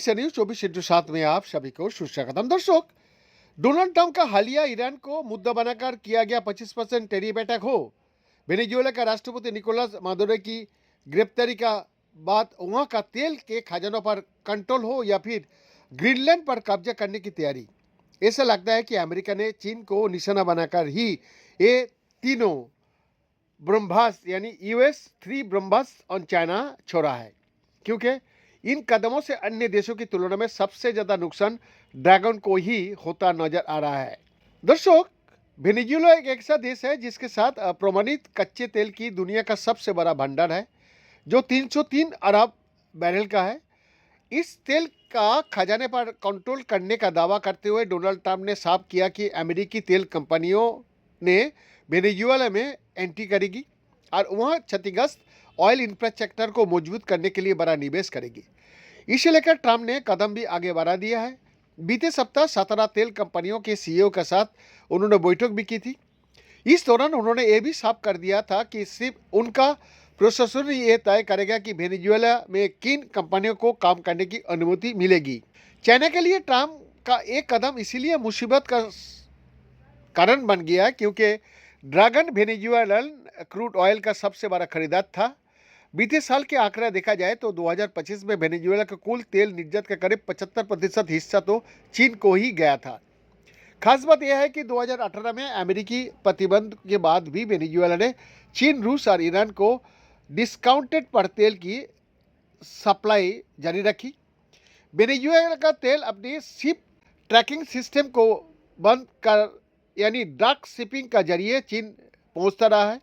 Asia news 24/7 में आप सभी को सुस्वागतम। दर्शक, डोनाल्ड ट्रंप का हालिया ईरान को मुद्दा बनाकर किया गया 25% टेरिफ अटैक हो, वेनेजुएला का राष्ट्रपति निकोलस मादुरो की गिरफ्तारी का बाद वहां का तेल के खजानों पर कंट्रोल हो या फिर ग्रीनलैंड पर कब्जा करने की तैयारी, ऐसा लगता है कि अमेरिका ने चीन को निशाना बनाकर ही ये तीनों ब्रह्मास्त्र यानी US-3 ब्रह्मास्त्र ऑन चाइना छोड़ा है, क्योंकि इन कदमों से अन्य देशों की तुलना में सबसे ज्यादा नुकसान ड्रैगन को ही होता नजर आ रहा है। दर्शक, वेनेजुएला एक ऐसा देश है जिसके साथ अप्रमाणित कच्चे तेल की दुनिया का सबसे बड़ा भंडार है, जो 303 अरब बैरल का है। इस तेल का खजाने पर कंट्रोल करने का दावा करते हुए डोनाल्ड ट्रंप ने साफ किया कि अमेरिकी तेल कंपनियों ने वेनेजुएला में एंट्री करेगी और वहां क्षतिग्रस्त ऑयल इंफ्रास्ट्रक्चर को मजबूत करने के लिए बड़ा निवेश करेगी। इसे लेकर ट्रंप ने कदम भी आगे बढ़ा दिया है। बीते सप्ताह 17 तेल कंपनियों के CEO के साथ उन्होंने बैठक भी की थी। इस दौरान उन्होंने ये भी साफ कर दिया था कि सिर्फ उनका प्रोसेसर ही ये तय करेगा कि वेनेजुएला में किन कंपनियों को काम करने की अनुमति मिलेगी। चाइना के लिए ट्रंप का एक कदम इसीलिए मुसीबत का कारण बन गया क्योंकि ड्रैगन वेनेजुएलन क्रूड ऑयल का सबसे बड़ा खरीदार था। बीते साल के आंकड़ा देखा जाए तो 2025 में वेनेजुएला का कुल तेल निर्यात का करीब 75% हिस्सा तो चीन को ही गया था। खास बात यह है कि 2018 में अमेरिकी प्रतिबंध के बाद भी वेनेजुएला ने चीन, रूस और ईरान को डिस्काउंटेड पर तेल की सप्लाई जारी रखी। वेनेजुएला का तेल अपनी शिप ट्रैकिंग सिस्टम को बंद कर यानी डार्क शिपिंग का जरिए चीन पहुंचता रहा है।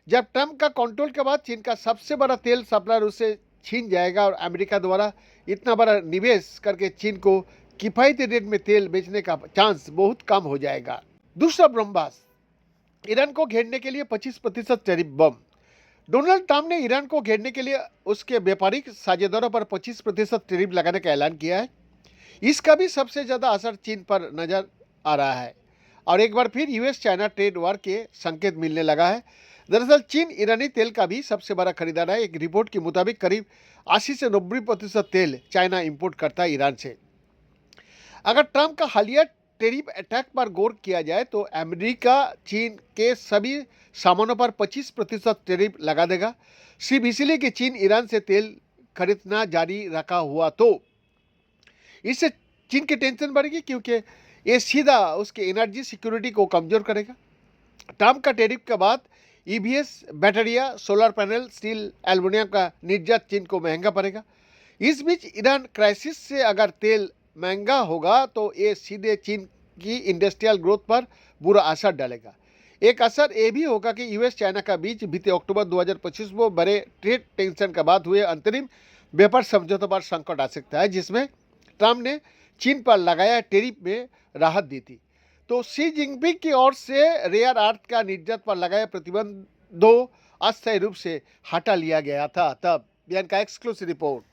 जब ट्रंप का कंट्रोल के बाद चीन का सबसे बड़ा तेल सप्लायर उसे छीन जाएगा और अमेरिका द्वारा इतना बड़ा निवेश करके चीन को किफायती रेट में तेल बेचने का चांस बहुत कम हो जाएगा। दूसरा ब्रह्मास्त्र, ईरान को घेरने के लिए 25% टैरिफ बम। डोनाल्ड ट्रंप ने ईरान को घेरने के लिए उसके व्यापारिक साझेदारों पर 25% टैरिफ लगाने का ऐलान किया है। इसका भी सबसे ज्यादा असर चीन पर नजर आ रहा है और एक बार फिर US चाइना ट्रेड वार के संकेत मिलने लगा है। दरअसल चीन ईरानी तेल का भी सबसे बड़ा खरीदार है। एक रिपोर्ट के मुताबिक करीब 80 से 90% तेल चाइना इंपोर्ट करता है ईरान से। अगर ट्रंप का हालिया टेरिफ अटैक पर गौर किया जाए तो अमेरिका चीन के सभी सामानों पर 25% टेरिफ लगा देगा, सिर्फ इसलिए कि चीन ईरान से तेल खरीदना जारी रखा हुआ। तो इससे चीन की टेंशन बढ़ेगी क्योंकि ये सीधा उसके एनर्जी सिक्योरिटी को कमजोर करेगा। ट्रंप का टेरिफ के बाद EVs, बैटरिया, सोलर पैनल, स्टील, एल्युमिनियम का निर्यात चीन को महंगा पड़ेगा। इस बीच ईरान क्राइसिस से अगर तेल महंगा होगा तो ये सीधे चीन की इंडस्ट्रियल ग्रोथ पर बुरा असर डालेगा। एक असर ये भी होगा कि US चाइना का बीच बीते अक्टूबर 2025 में बड़े ट्रेड टेंशन के बाद हुए अंतरिम व्यापार समझौतों पर संकट आ सकता है, जिसमें ट्रंप ने चीन पर लगाया टेरिफ में राहत दी थी। तो शी जिनपिंग की ओर से रेयर अर्थ का निर्यात पर लगाए प्रतिबंधों अस्थायी रूप से हटा लिया गया था। तब बयान का एक्सक्लूसिव रिपोर्ट।